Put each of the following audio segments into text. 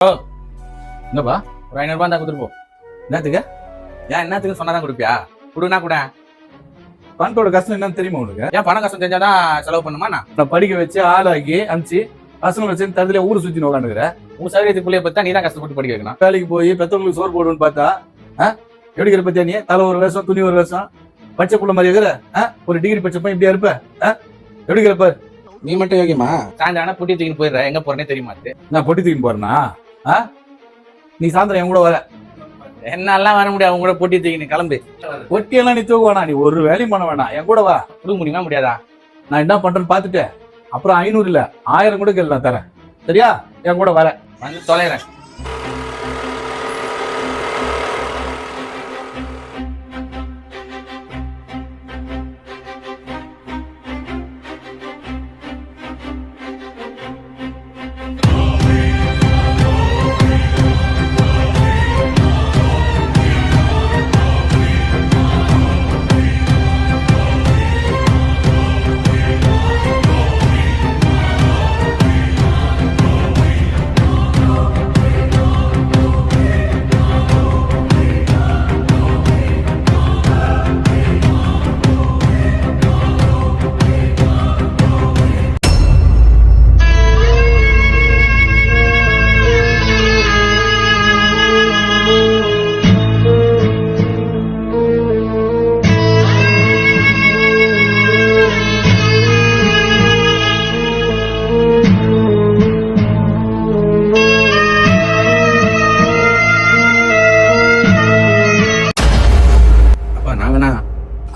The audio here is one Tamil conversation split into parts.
என்னப்பா ஒரு 500 ரூபாய் தான் கொடுத்துட்டு போ. என்னத்துக்கு? ஏன் என்னத்துக்கு சொன்னாதான் கொடுப்பியா? கொடுனா கூட. பணத்தோட கஷ்டம் என்னன்னு தெரியுமா உனக்கு? ஏன் பணம் கஷ்டம் தெரிஞ்சாதான் செலவு பண்ணுமா? நான் படிக்க வச்சு ஆளாக்கி அனுப்பிச்சு பசங்க வச்சு தகுதியில ஊர் சுத்தி நோக்காண்டுக்கிற. உன் சௌகரியத்துக்குள்ளே பார்த்தா நீ தான் கஷ்டப்பட்டு படிக்க வைக்கணும். வேலைக்கு போய் பெத்தவங்களுக்கு சோறு போடுன்னு பார்த்தா எப்படி இருப்பத்தியா? நீ தலை ஒரு வருஷம் துணி ஒரு வருஷம் பச்சை புள்ள மாதிரி இருக்கிற ஒரு டிகிரி பச்சப்ப இப்படியா இருப்ப? எப்படி இருப்பாரு? நீ மட்டும் யோகியமா? சாயந்தரம் பொட்டி தூக்கின்னு போயிடுற. எங்க போறேனே தெரியுமா? நான் பொட்டி தூக்கின்னு போறேன்னா நீ சாயந்தரம் என் கூட வர. என்னாலாம் வர முடியாது. அவங்க கூட பொட்டி தூக்கின்னு கிளம்பு. பொட்டியெல்லாம் நீ தூக்க வேணாம். நீ ஒரு வேலையும் பண்ண வேணாம். என் கூட வா. கொடுக்க முடியுமா? முடியாதா? நான் என்ன பண்றேன்னு பாத்துட்டு அப்புறம் 500 இல்ல 1000 கூட கேள்வி நான் தரேன். சரியா? என் கூட வர. வந்து தொலைறேன்.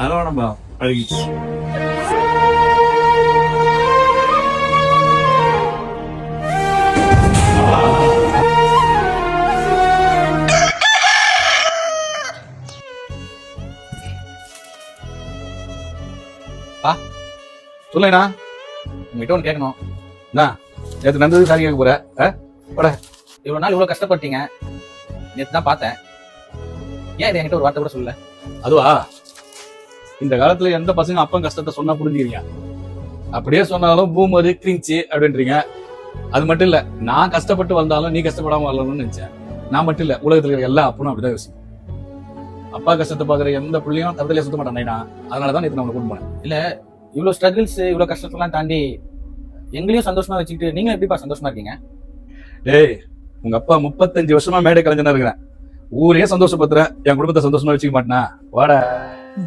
அழகா அழகிச்சு. சொல்லுண்ணா, உங்ககிட்ட ஒன்று கேட்கணும். நேற்று நடந்தது சாரி கேட்க போற? இவ்வளவு நாள் இவ்வளவு கஷ்டப்பட்டீங்க. நேற்று தான் பார்த்தேன். ஏன் இது என்கிட்ட ஒரு வார்த்தை கூட சொல்லல? அதுவா, இந்த காலத்துல எந்த பசங்க அப்பன் கஷ்டத்தை சொன்னா புரிஞ்சுக்கிறீங்க? அப்படியே சொன்னாலும் பூமரு கிரிஞ்சி அப்படின்றீங்க. அது மட்டும் இல்ல, நான் கஷ்டப்பட்டு வந்தாலும் நீ கஷ்டப்படாம வரலாம்னு நினைச்சேன். நான் மட்டும் இல்ல, உலகத்துல இருக்கிற எல்லா அப்பனும் அப்படிதான் யோசிக்கும். அப்பா கஷ்டத்தை பாக்குற எந்த பிள்ளையும் தவிர சுத்த மாட்டான். அதனாலதான் நேற்று நான் கூட்டு போனேன். இல்ல, இவ்வளவு ஸ்ட்ரகிள்ஸ் இவ்வளவு கஷ்டத்தெல்லாம் தாண்டி எங்களையும் சந்தோஷமா வச்சுக்கிட்டு நீங்க எப்படிப்பா சந்தோஷமா இருக்கீங்க? டேய், உங்க அப்பா 35 வருஷமா மேடை கலைஞனா இருக்கிறேன். ஊரே சந்தோஷப்படுத்துற, என் குடும்பத்தை சந்தோஷமா வச்சுக்க மாட்டேனா? வாடா.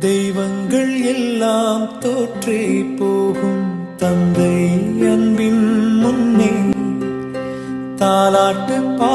தெய்வங்கள் எல்லாம் தோற்றே போகும் தந்தை அன்பின் முன்னே தாலாட்டு